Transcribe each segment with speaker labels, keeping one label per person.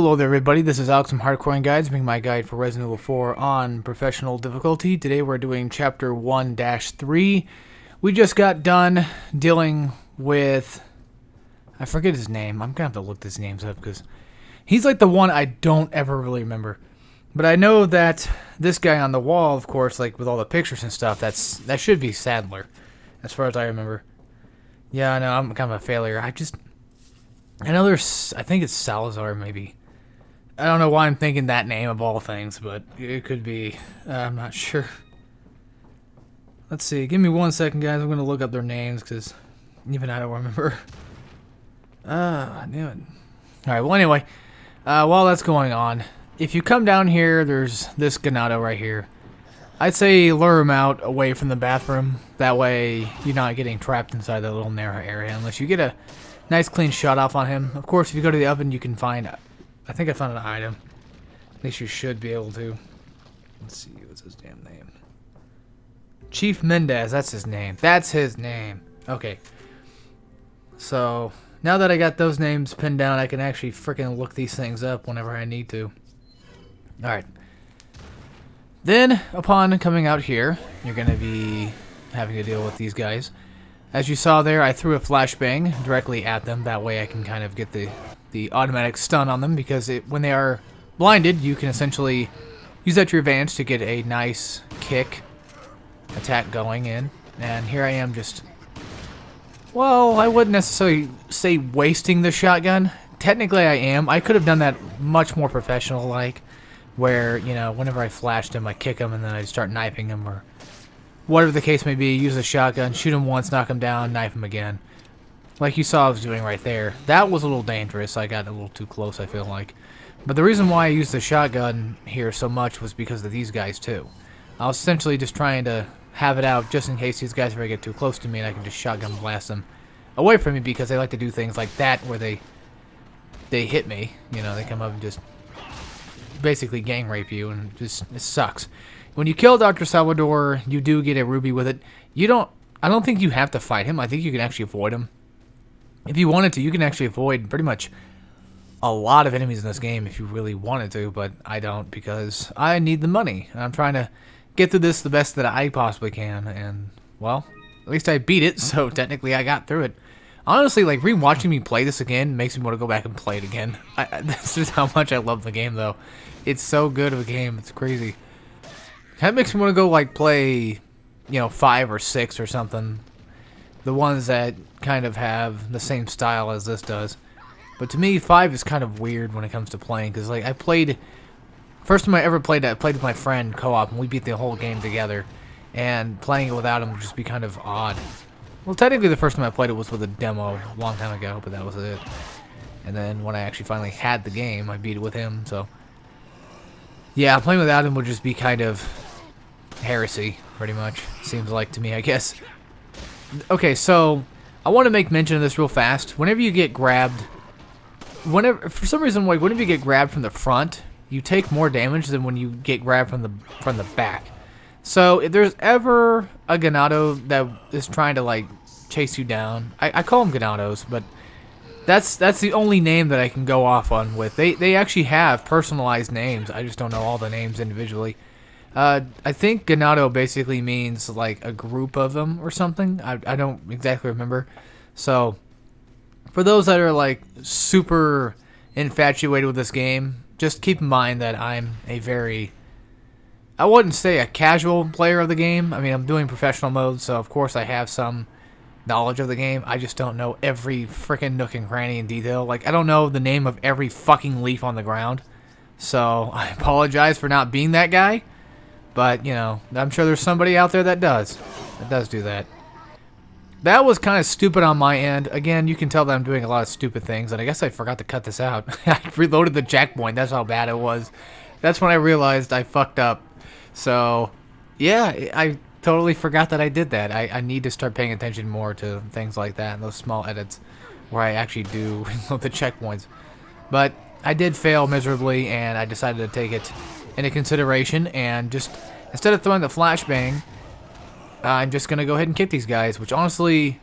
Speaker 1: Hello there everybody, this is Alex from Hardcorian Guides, being my guide for Resident Evil 4 on professional difficulty. Today we're doing chapter 1-3. We just got done dealing with, I forget his name, I'm gonna have to look these names up because he's like the one I don't ever really remember. But I know that this guy on the wall, of course, like with all the pictures and stuff, that should be Sadler, as far as I remember. Yeah, I know, I'm kind of a failure. I know I think it's Salazar maybe. I don't know why I'm thinking that name of all things, but it could be. I'm not sure. Let's see. Give me 1 second, guys. I'm going to look up their names, because even I don't remember. I knew it. Alright, well, anyway. While that's going on, if you come down here, there's this Ganado right here. I'd say lure him out away from the bathroom. That way, you're not getting trapped inside that little narrow area, unless you get a nice clean shot off on him. Of course, if you go to the oven, you can find... I think I found an item. At least you should be able to. Let's see, what's his damn name? Chief Mendez, that's his name. That's his name. Okay. So, now that I got those names pinned down, I can actually freaking look these things up whenever I need to. Alright. Then, upon coming out here, you're going to be having to deal with these guys. As you saw there, I threw a flashbang directly at them. That way I can kind of get the automatic stun on them, because when they are blinded, you can essentially use that to your advantage to get a nice kick attack going in. And here I am just, well, I wouldn't necessarily say wasting the shotgun. Technically I am. I could have done that much more professional-like, where, you know, whenever I flashed him, I kick him and then I start knifing him, or whatever the case may be. Use a shotgun, shoot him once, knock him down, knife him again. Like you saw I was doing right there. That was a little dangerous. I got a little too close, I feel like. But the reason why I used the shotgun here so much was because of these guys, too. I was essentially just trying to have it out just in case these guys ever get too close to me, and I can just shotgun blast them away from me, because they like to do things like that where they hit me. You know, they come up and just basically gang rape you, and it sucks. When you kill Dr. Salvador, you do get a ruby with it. I don't think you have to fight him. I think you can actually avoid him. If you wanted to, you can actually avoid pretty much a lot of enemies in this game if you really wanted to, but I don't, because I need the money. And I'm trying to get through this the best that I possibly can, and, well, at least I beat it, so technically I got through it. Honestly, like, rewatching me play this again makes me want to go back and play it again. That's just how much I love the game, though. It's so good of a game, it's crazy. That makes me want to go, like, play, you know, 5 or 6 or something. The ones that kind of have the same style as this does. But to me, 5 is kind of weird when it comes to playing, because, like, first time I ever played it, I played with my friend co-op, and we beat the whole game together. And playing it without him would just be kind of odd. Well, technically the first time I played it was with a demo a long time ago, but that was it. And then when I actually finally had the game, I beat it with him, so... yeah, playing without him would just be kind of heresy, pretty much. Seems like to me, I guess. Okay, so I want to make mention of this real fast. Whenever you get grabbed, for some reason, like, whenever you get grabbed from the front, you take more damage than when you get grabbed from the back. So if there's ever a Ganado that is trying to, like, chase you down, I call them Ganados, but that's the only name that I can go off on with. They actually have personalized names. I just don't know all the names individually. I think Ganado basically means, like, a group of them or something. I don't exactly remember. So, for those that are, like, super infatuated with this game, just keep in mind that I'm a very... I wouldn't say a casual player of the game. I mean, I'm doing professional mode, so of course I have some knowledge of the game. I just don't know every freaking nook and cranny in detail. Like, I don't know the name of every fucking leaf on the ground. So, I apologize for not being that guy. But, you know, I'm sure there's somebody out there that does. That does do that. That was kind of stupid on my end. Again, you can tell that I'm doing a lot of stupid things. And I guess I forgot to cut this out. I reloaded the checkpoint. That's how bad it was. That's when I realized I fucked up. So, yeah, I totally forgot that I did that. I need to start paying attention more to things like that and those small edits where I actually do reload the checkpoints. But I did fail miserably, and I decided to take it into consideration, and just instead of throwing the flashbang, I'm just gonna go ahead and kick these guys, which honestly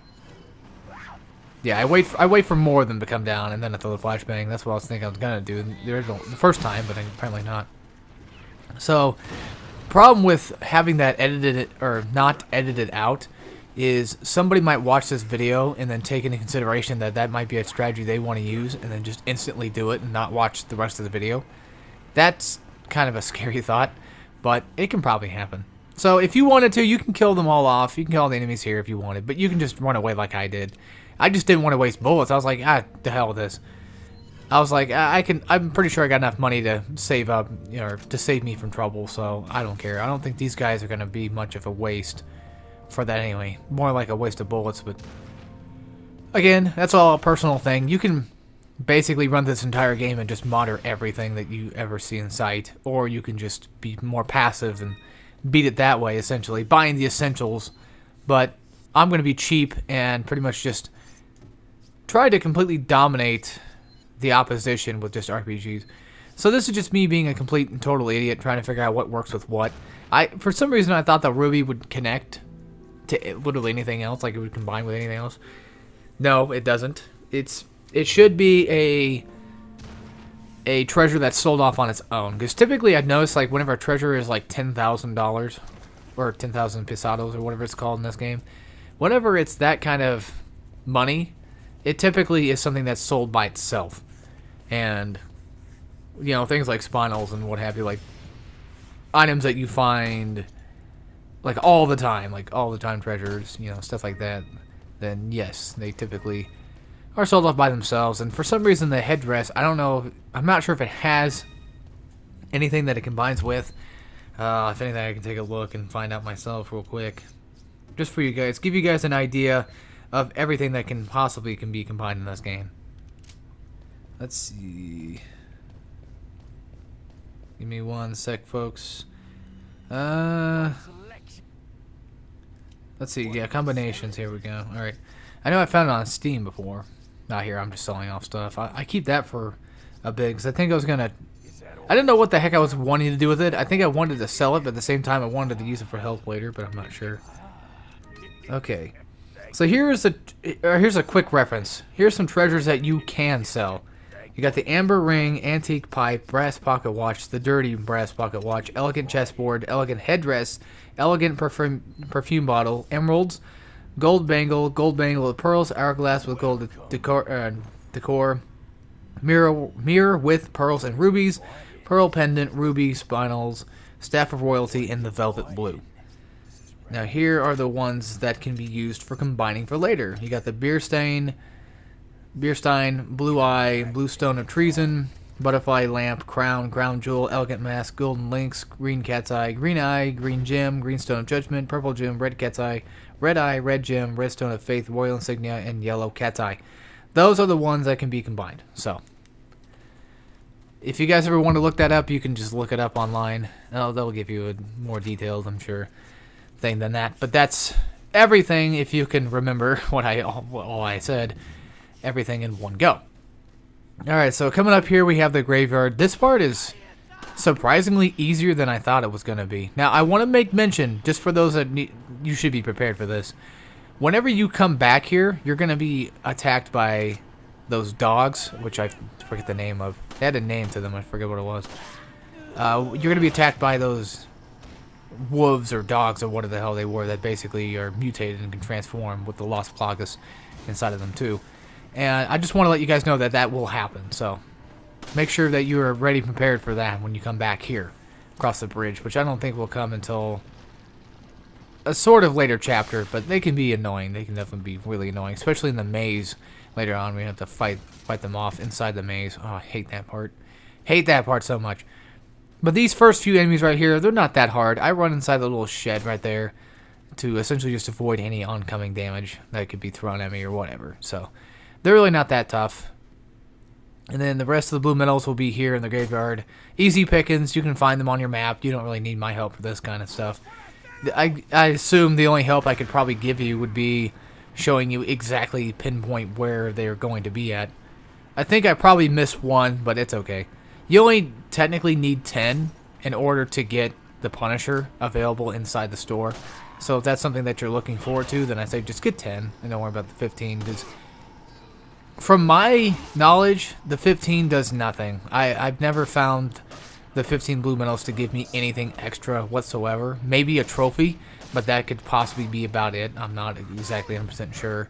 Speaker 1: Yeah, I wait for more of them to come down, and then I throw the flashbang. That's what I was thinking I was gonna do the first time, but apparently not. So, problem with having that edited or not edited out is somebody might watch this video and then take into consideration that that might be a strategy they want to use, and then just instantly do it and not watch the rest of the video. That's kind of a scary thought, but it can probably happen. So if you wanted to, you can kill them all off. You can kill all the enemies here if you wanted, but you can just run away like I did. I just didn't want to waste bullets. I was like, the hell with this. I was like, I'm pretty sure I got enough money to save up, to save me from trouble, so I don't care. I don't think these guys are going to be much of a waste for that anyway. More like a waste of bullets, but again, that's all a personal thing. You can basically run this entire game and just modder everything that you ever see in sight, or you can just be more passive and beat it that way, essentially, buying the essentials. But I'm going to be cheap and pretty much just try to completely dominate the opposition with just RPGs. So this is just me being a complete and total idiot trying to figure out what works with what. For some reason, I thought the ruby would connect to literally anything else, like it would combine with anything else. No, it doesn't. It should be a treasure that's sold off on its own. Because typically I've noticed, like, whenever a treasure is like $10,000 or 10,000 pesados or whatever it's called in this game, whenever it's that kind of money, it typically is something that's sold by itself. And, things like spinels and what have you, like items that you find like all the time treasures, stuff like that, then yes, they typically are sold off by themselves. And for some reason, the headdress, I don't know, I'm not sure if it has anything that it combines with. If anything, I can take a look and find out myself real quick, just for you guys, give you guys an idea of everything that can possibly be combined in this game. Let's see. Give me one sec, folks. Let's see. Yeah, combinations. Here we go. All right. I know I found it on Steam before. Not here. I'm just selling off stuff. I keep that for a bit because I think I was gonna. I didn't know what the heck I was wanting to do with it. I think I wanted to sell it, but at the same time I wanted to use it for health later, but I'm not sure. Okay. So here's a quick reference. Here's some treasures that you can sell. You got the amber ring, antique pipe, brass pocket watch, the dirty brass pocket watch, elegant chessboard, elegant headdress, elegant perfume bottle, emeralds, gold bangle with pearls, hourglass with gold decor, mirror with pearls and rubies, pearl pendant, ruby spinels, staff of royalty in the velvet blue. Now here are the ones that can be used for combining for later. You got the beer stein, blue eye, blue stone of treason, butterfly lamp, crown jewel, elegant mask, golden lynx, green cat's eye, green gem, green stone of judgment, purple gem, red cat's eye, red gem, red stone of faith, royal insignia, and yellow cat's eye. Those are the ones that can be combined. So if you guys ever want to look that up, you can just look it up online. They'll give you a more detailed, I'm sure, thing than that. But that's everything. If you can remember what all I said, everything in one go. All right, so coming up here we have the graveyard. This part is surprisingly easier than I thought it was going to be. Now I want to make mention, just for those that you should be prepared for this. Whenever you come back here, you're going to be attacked by those dogs, which I forget the name of. They had a name to them. I forget what it was. You're going to be attacked by those wolves or dogs or whatever the hell they were that basically are mutated and can transform with the Lost Plagas inside of them too. And I just want to let you guys know that that will happen. So make sure that you are ready, prepared for that when you come back here across the bridge, which I don't think will come until a sort of later chapter, but they can be annoying. They can definitely be really annoying, especially in the maze later on. We have to fight them off inside the maze. Oh, I hate that part. Hate that part so much. But these first few enemies right here, they're not that hard. I run inside the little shed right there to essentially just avoid any oncoming damage that could be thrown at me or whatever. So they're really not that tough. And then the rest of the blue metals will be here in the graveyard. Easy pickings. You can find them on your map. You don't really need my help for this kind of stuff. I assume the only help I could probably give you would be showing you exactly pinpoint where they're going to be at. I think I probably missed one, but it's okay. You only technically need 10 in order to get the Punisher available inside the store. So if that's something that you're looking forward to, then I say just get 10 and don't worry about the 15, because From my knowledge, the 15 does nothing. I've never found the 15 blue medals to give me anything extra whatsoever. Maybe a trophy, but that could possibly be about it. I'm not exactly 100% sure.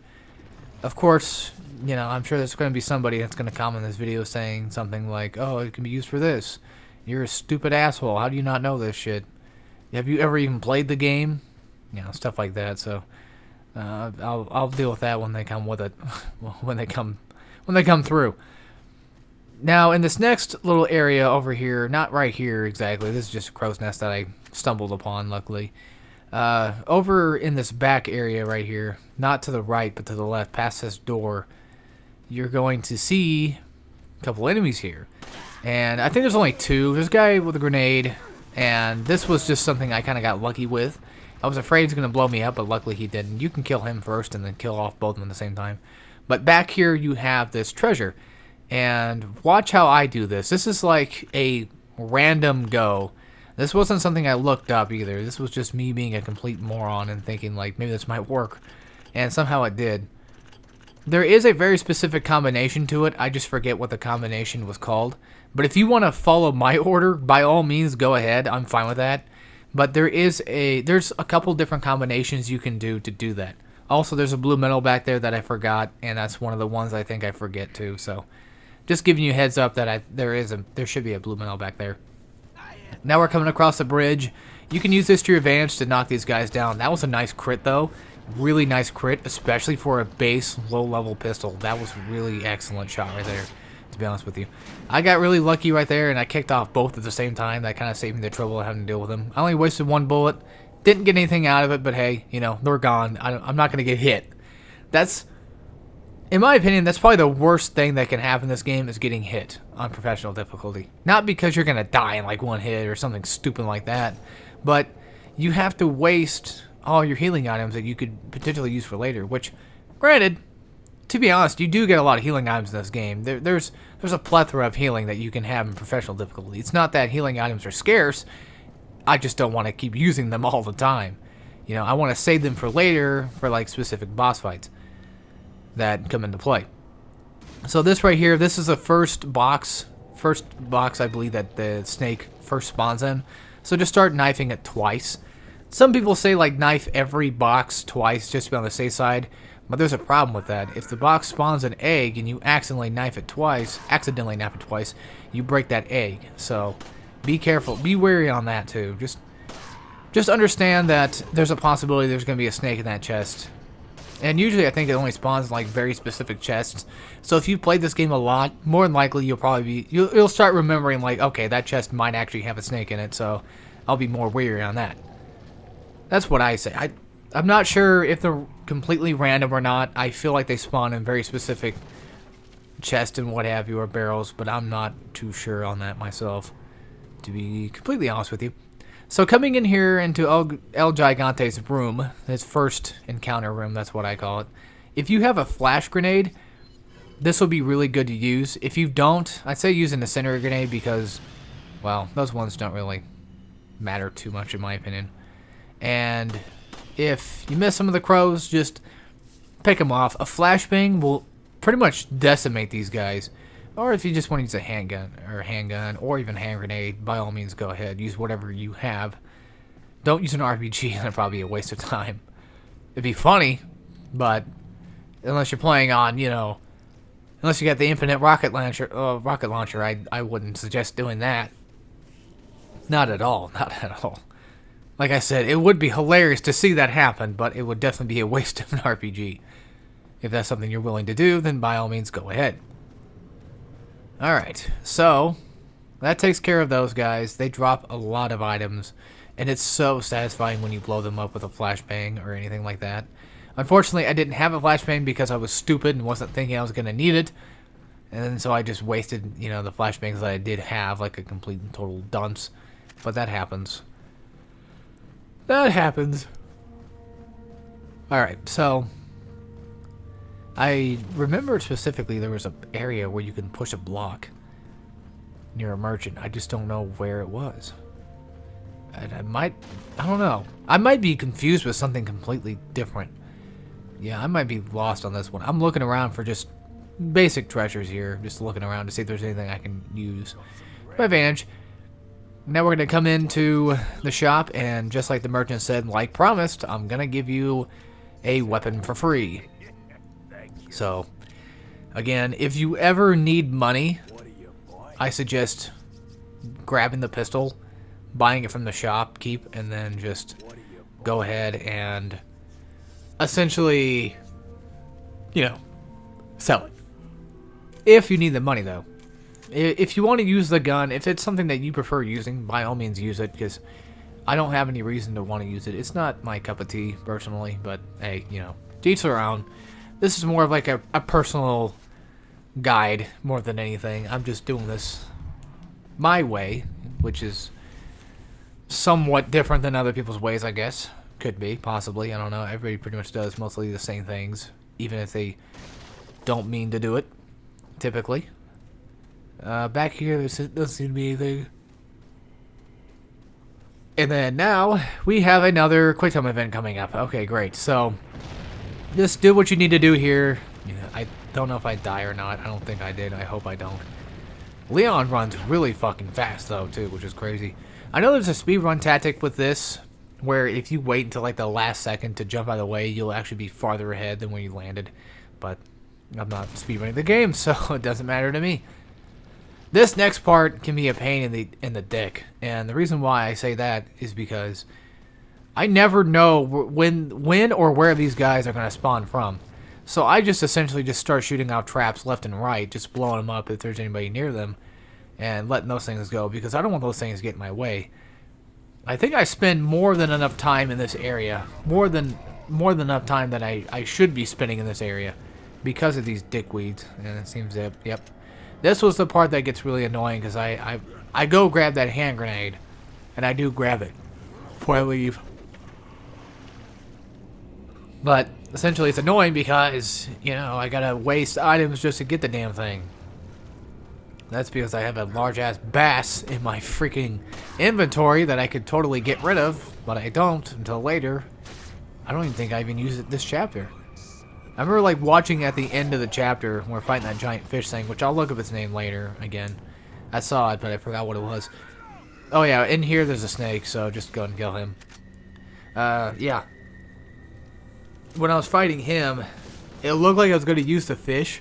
Speaker 1: Of course, you know, I'm sure there's going to be somebody that's going to comment in this video saying something like, oh, it can be used for this. You're a stupid asshole. How do you not know this shit? Have you ever even played the game? You know, stuff like that. So I'll deal with that when they come with it. when they come through. Now in this next little area over here, not right here exactly. This is just a crow's nest that I stumbled upon, luckily. Over in this back area right here, not to the right but to the left, past this door, you're going to see a couple enemies here. And I think there's only two. There's a guy with a grenade, and this was just something I kind of got lucky with. I was afraid he was going to blow me up, but luckily he didn't. You can kill him first and then kill off both of them at the same time. But back here you have this treasure. And watch how I do this. This is like a random go. This wasn't something I looked up either. This was just me being a complete moron and thinking like maybe this might work. And somehow it did. There is a very specific combination to it. I just forget what the combination was called. But if you want to follow my order, by all means go ahead. I'm fine with that. But there's a couple different combinations you can do to do that. Also, there's a blue medal back there that I forgot, and that's one of the ones I think I forget too. So, just giving you a heads up that there should be a blue medal back there. Now we're coming across the bridge. You can use this to your advantage to knock these guys down. That was a nice crit though. Really nice crit, especially for a base low-level pistol. That was a really excellent shot right there, to be honest with you. I got really lucky right there, and I kicked off both at the same time. That kind of saved me the trouble of having to deal with them. I only wasted one bullet. Didn't get anything out of it, but hey, you know, they're gone. I'm not going to get hit. That's, in my opinion, that's probably the worst thing that can happen in this game is getting hit on professional difficulty. Not because you're going to die in like one hit or something stupid like that, but you have to waste all your healing items that you could potentially use for later, which, granted, to be honest, you do get a lot of healing items in this game. There's a plethora of healing that you can have in professional difficulty. It's not that healing items are scarce. I just don't want to keep using them all the time. You know, I want to save them for later for like specific boss fights that come into play. So this right here, this is the first box I believe that the snake first spawns in. So just start knifing it twice. Some people say like knife every box twice just to be on the safe side, but there's a problem with that. If the box spawns an egg and you accidentally knife it twice, you break that egg. So be careful, be wary on that too. Just understand that there's a possibility there's going to be a snake in that chest. And usually I think it only spawns in like very specific chests. So if you've played this game a lot, more than likely you'll start remembering like, okay, that chest might actually have a snake in it, so I'll be more wary on that. That's what I say. I'm not sure if they're completely random or not. I feel like they spawn in very specific chests and what have you, or barrels, but I'm not too sure on that myself, to be completely honest with you. So coming in here into El Gigante's room, his first encounter room, that's what I call it. If you have a flash grenade, this will be really good to use. If you don't, I'd say use an incendiary grenade because, well, those ones don't really matter too much in my opinion. And if you miss some of the crows, just pick them off. A flashbang will pretty much decimate these guys. Or if you just want to use a handgun, or even hand grenade, by all means go ahead. Use whatever you have. Don't use an RPG, that'd probably be a waste of time. It'd be funny, but unless you're playing on, you know, unless you got the infinite rocket launcher, I wouldn't suggest doing that. Not at all, not at all. Like I said, it would be hilarious to see that happen, but it would definitely be a waste of an RPG. If that's something you're willing to do, then by all means go ahead. Alright, so that takes care of those guys. They drop a lot of items, and it's so satisfying when you blow them up with a flashbang or anything like that. Unfortunately, I didn't have a flashbang because I was stupid and wasn't thinking I was going to need it. And so I just wasted, you know, the flashbangs that I did have, like a complete and total dunce. But that happens. That happens. Alright, so I remember specifically there was an area where you can push a block near a merchant. I just don't know where it was. And I don't know. I might be confused with something completely different. Yeah, I might be lost on this one. I'm looking around for just basic treasures here. Just looking around to see if there's anything I can use to my advantage. Now we're going to come into the shop, and just like the merchant said, like promised, I'm going to give you a weapon for free. So, again, if you ever need money, I suggest grabbing the pistol, buying it from the shop, and then just go ahead and essentially, sell it. If you need the money, though. If you want to use the gun, if it's something that you prefer using, by all means use it, because I don't have any reason to want to use it. It's not my cup of tea, personally, but hey, to each their own. This is more of like a personal guide more than anything. I'm just doing this my way, which is somewhat different than other people's ways, I guess. Could be, possibly, I don't know. Everybody pretty much does mostly the same things, even if they don't mean to do it, typically. Back here, there doesn't seem to be anything. And then now, we have another quick time event coming up. Okay, great. So, just do what you need to do here. I don't know if I die or not. I don't think I did. I hope I don't. Leon runs really fucking fast, though, too, which is crazy. I know there's a speedrun tactic with this, where if you wait until, like, the last second to jump out of the way, you'll actually be farther ahead than when you landed. But I'm not speedrunning the game, so it doesn't matter to me. This next part can be a pain in the dick, and the reason why I say that is because I never know when or where these guys are going to spawn from. So I just essentially just start shooting out traps left and right, just blowing them up if there's anybody near them, and letting those things go, because I don't want those things to get in my way. I think I spend more than enough time in this area, more than enough time that I should be spending in this area, because of these dickweeds, and it seems that, yep. This was the part that gets really annoying, because I go grab that hand grenade, and I do grab it before I leave. But essentially it's annoying because, I gotta waste items just to get the damn thing. That's because I have a large-ass bass in my freaking inventory that I could totally get rid of, but I don't until later. I don't even think I even used it this chapter. I remember, like, watching at the end of the chapter when we're fighting that giant fish thing, which I'll look up its name later again. I saw it, but I forgot what it was. Oh, yeah, in here there's a snake, so just go and kill him. Yeah. When I was fighting him, it looked like I was going to use the fish,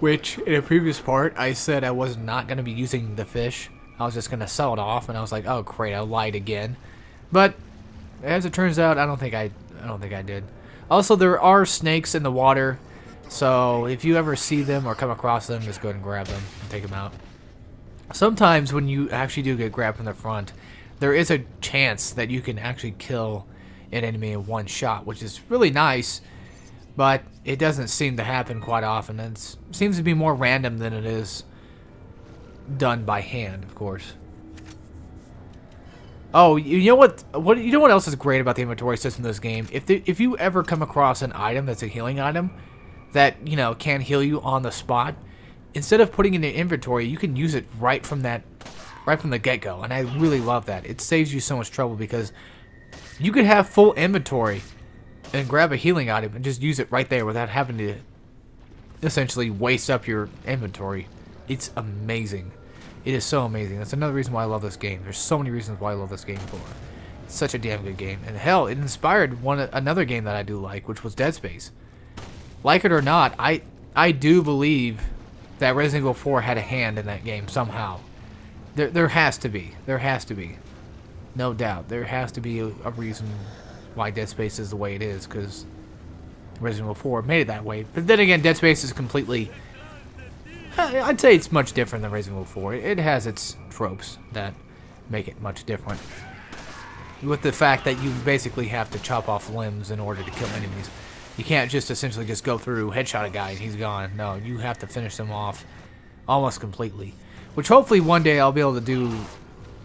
Speaker 1: which, in a previous part, I said I was not going to be using the fish. I was just going to sell it off, and I was like, oh, great, I lied again. But, as it turns out, I don't think I did. Also, there are snakes in the water, so if you ever see them or come across them, just go ahead and grab them and take them out. Sometimes when you actually do get grabbed from the front, there is a chance that you can actually kill an enemy in one shot, which is really nice, but it doesn't seem to happen quite often. It seems to be more random than it is done by hand, of course. Oh, you know what else is great about the inventory system in this game? If you ever come across an item that's a healing item that, can heal you on the spot, instead of putting it in inventory, you can use it right from the get-go, and I really love that. It saves you so much trouble because you could have full inventory and grab a healing item and just use it right there without having to essentially waste up your inventory. It's amazing. It is so amazing. That's another reason why I love this game. There's so many reasons why I love this game for. It's such a damn good game. And hell, it inspired another game that I do like, which was Dead Space. Like it or not, I do believe that Resident Evil 4 had a hand in that game somehow. There has to be. There has to be. No doubt. There has to be a reason why Dead Space is the way it is, because Resident Evil 4 made it that way. But then again, Dead Space is completely... I'd say it's much different than Resident Evil 4. It has its tropes that make it much different. With the fact that you basically have to chop off limbs in order to kill enemies. You can't just essentially just go through, headshot a guy, and he's gone. No, you have to finish them off almost completely. Which hopefully one day I'll be able to do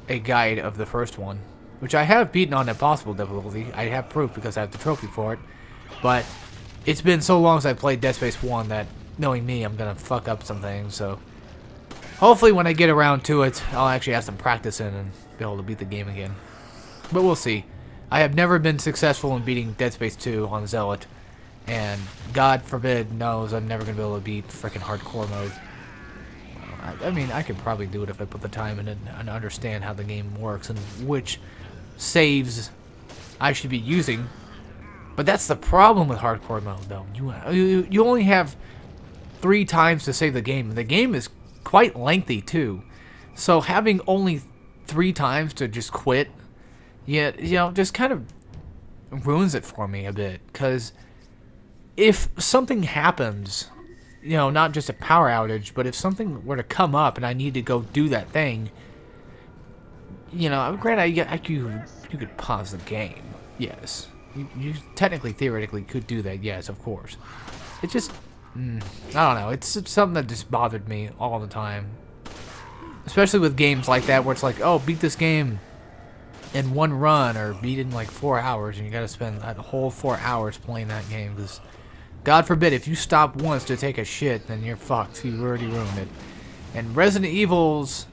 Speaker 1: a guide of the first one. Which I have beaten on impossible difficulty. I have proof because I have the trophy for it. But it's been so long since I played Dead Space 1 that, knowing me, I'm going to fuck up some things. So hopefully when I get around to it, I'll actually have some practice in and be able to beat the game again. But we'll see. I have never been successful in beating Dead Space 2 on Zealot. And God forbid knows I'm never going to be able to beat freaking hardcore mode. I mean, I could probably do it if I put the time in it and understand how the game works and which saves I should be using. But that's the problem with hardcore mode, though. You only have 3 times to save the game. The game is quite lengthy, too. So having only 3 times to just quit, just kind of ruins it for me a bit. Because if something happens, not just a power outage, but if something were to come up and I need to go do that thing, granted, you could pause the game, yes. You technically, theoretically could do that, yes, of course. It just, I don't know, it's something that just bothered me all the time. Especially with games like that where it's like, oh, beat this game in 1 run or beat it in like 4 hours and you gotta spend a whole 4 hours playing that game because, God forbid, if you stop once to take a shit, then you're fucked. You already ruined it. And Resident Evils,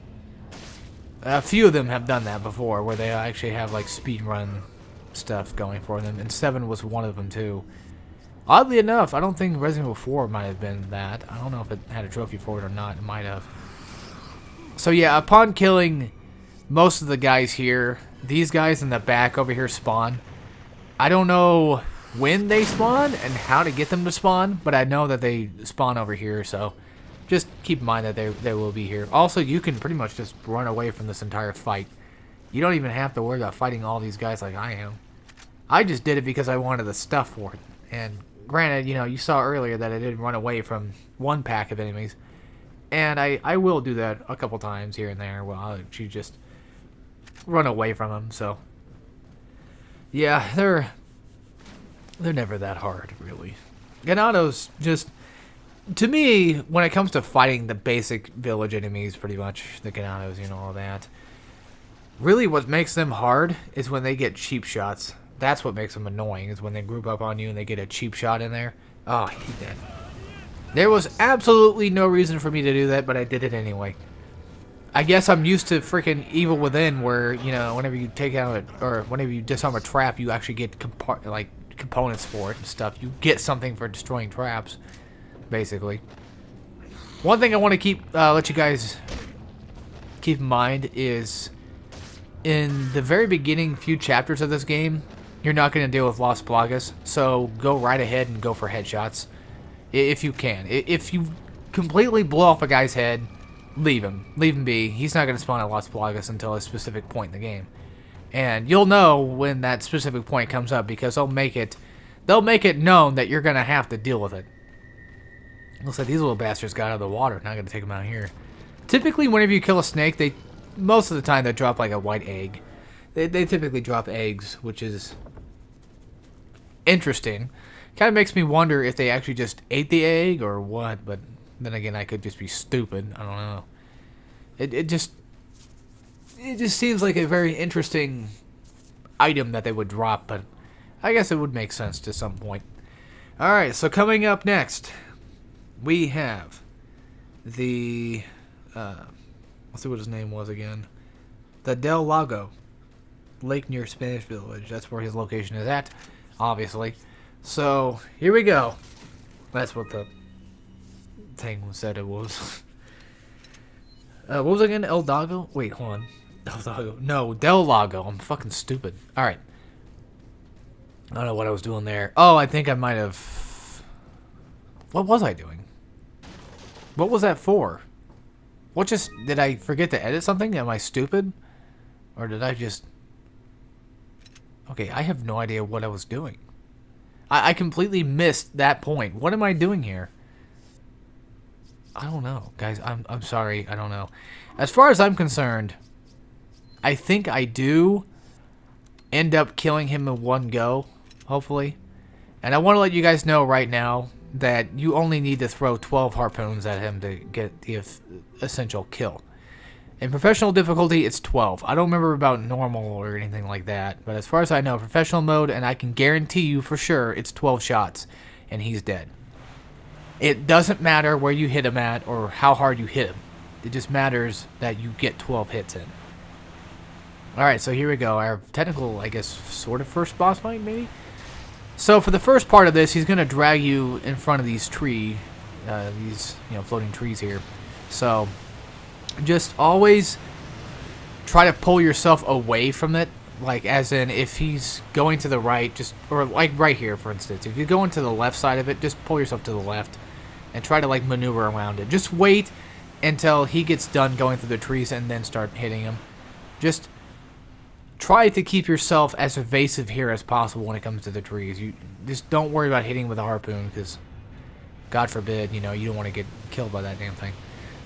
Speaker 1: a few of them have done that before where they actually have like speedrun stuff going for them, and 7 was one of them too. Oddly enough, I don't think Resident Evil 4 might have been that. I don't know if it had a trophy for it or not. It might have. So yeah, upon killing most of the guys here, these guys in the back over here spawn. I don't know when they spawn and how to get them to spawn, but I know that they spawn over here, so just keep in mind that they will be here. Also, you can pretty much just run away from this entire fight. You don't even have to worry about fighting all these guys like I am. I just did it because I wanted the stuff for it. And granted, you saw earlier that I did run away from 1 pack of enemies. And I will do that a couple times here and there. Well, I'll actually just run away from them, so. Yeah, they're never that hard, really. Ganados just, to me, when it comes to fighting the basic village enemies, pretty much, the Ganados, all that. Really what makes them hard is when they get cheap shots. That's what makes them annoying, is when they group up on you and they get a cheap shot in there. Oh, I hate that. There was absolutely no reason for me to do that, but I did it anyway. I guess I'm used to freaking Evil Within, where, whenever you take out or whenever you disarm a trap, you actually get components for it and stuff. You get something for destroying traps, basically. One thing I want to let you guys keep in mind is, in the very beginning few chapters of this game, you're not going to deal with Las Plagas, so go right ahead and go for headshots, if you can. If you completely blow off a guy's head, leave him be. He's not going to spawn at Las Plagas until a specific point in the game, and you'll know when that specific point comes up because they'll make it known that you're going to have to deal with it. Looks like these little bastards got out of the water. Not going to take them out here. Typically, whenever you kill a snake, most of the time they drop like a white egg. They typically drop eggs, which is interesting. Kind of makes me wonder if they actually just ate the egg or what, but then again, I could just be stupid. I don't know. It just seems like a very interesting item that they would drop, but I guess it would make sense to some point. Alright, so coming up next, we have the, let's see what his name was again. The Del Lago lake near Spanish Village. That's where his location is at, obviously. So, here we go. That's what the thing said it was. What was it again? El Dago? Wait, hold on. El Dago. No, Del Lago. I'm fucking stupid. Alright. I don't know what I was doing there. Oh, I think I might have... What was I doing? What was that for? What just... Did I forget to edit something? Am I stupid? Or did I just... Okay, I have no idea what I was doing. I completely missed that point. What am I doing here? I don't know. Guys, I'm sorry. I don't know. As far as I'm concerned, I think I do end up killing him in one go, hopefully. And I want to let you guys know right now that you only need to throw 12 harpoons at him to get the essential kill. In professional difficulty, it's 12. I don't remember about normal or anything like that. But as far as I know, professional mode, and I can guarantee you for sure, it's 12 shots, and he's dead. It doesn't matter where you hit him at or how hard you hit him. It just matters that you get 12 hits in. Alright, so here we go. Our technical, I guess, sort of first boss fight, maybe? So for the first part of this, he's going to drag you in front of these floating trees here. So just always try to pull yourself away from it. Like, as in, if he's going to the right, or like right here, for instance. If you're going to the left side of it, just pull yourself to the left and try to, like, maneuver around it. Just wait until he gets done going through the trees and then start hitting him. Just try to keep yourself as evasive here as possible when it comes to the trees. You just don't worry about hitting with a harpoon, because, God forbid, you don't want to get killed by that damn thing.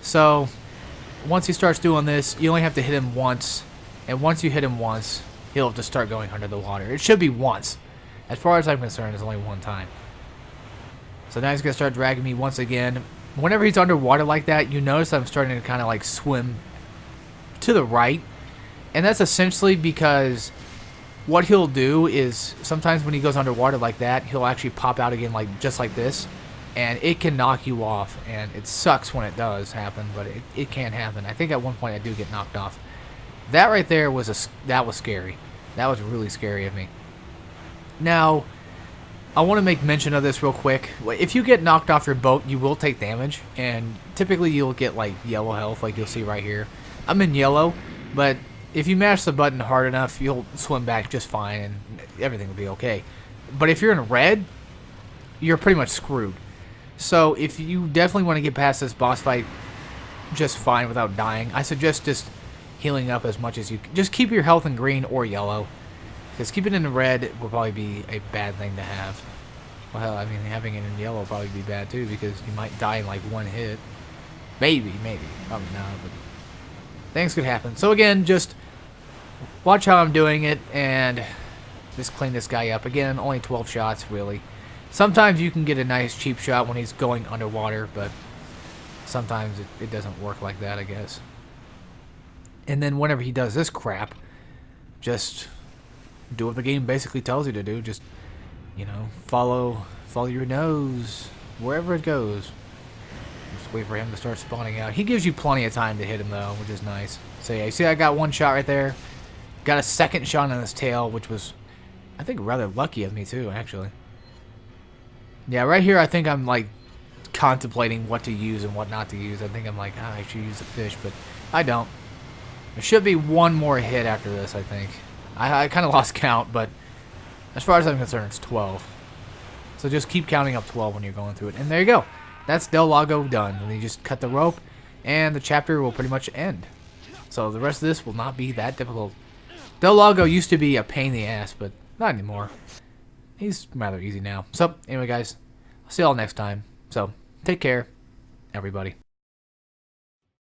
Speaker 1: So, once he starts doing this, you only have to hit him once. And once you hit him once, he'll just start going under the water. It should be once. As far as I'm concerned, it's only one time. So now he's going to start dragging me once again. Whenever he's underwater like that, you notice I'm starting to kind of like swim to the right. And that's essentially because what he'll do is sometimes when he goes underwater like that, he'll actually pop out again just like this. And it can knock you off. And it sucks when it does happen, but it can happen. I think at one point I do get knocked off. That right there was scary. That was really scary of me. Now, I want to make mention of this real quick. If you get knocked off your boat, you will take damage, and typically you'll get like yellow health, like you'll see right here. I'm in yellow, but if you mash the button hard enough, you'll swim back just fine, and everything will be okay. But if you're in red, you're pretty much screwed. So if you definitely want to get past this boss fight just fine without dying, I suggest just healing up as much as you can. Just keep your health in green or yellow, because keeping it in red will probably be a bad thing to have. Well, I mean, having it in yellow will probably be bad too, because you might die in like one hit. Maybe, probably not, but things could happen. So again, just watch how I'm doing it and just clean this guy up. Again, only 12 shots really. Sometimes you can get a nice cheap shot when he's going underwater, but sometimes it doesn't work like that, I guess. And then whenever he does this crap, just do what the game basically tells you to do. Just, follow your nose wherever it goes. Just wait for him to start spawning out. He gives you plenty of time to hit him, though, which is nice. So, yeah, you see I got one shot right there. Got a second shot on his tail, which was, I think, rather lucky of me, too, actually. Yeah, right here, I think I'm, like, contemplating what to use and what not to use. I think I'm like, I should use the fish, but I don't. There should be one more hit after this, I think. I kind of lost count, but as far as I'm concerned, it's 12. So just keep counting up 12 when you're going through it. And there you go. That's Del Lago done. And you just cut the rope, and the chapter will pretty much end. So the rest of this will not be that difficult. Del Lago used to be a pain in the ass, but not anymore. He's rather easy now. So, anyway, guys, I'll see y'all next time. So, take care, everybody.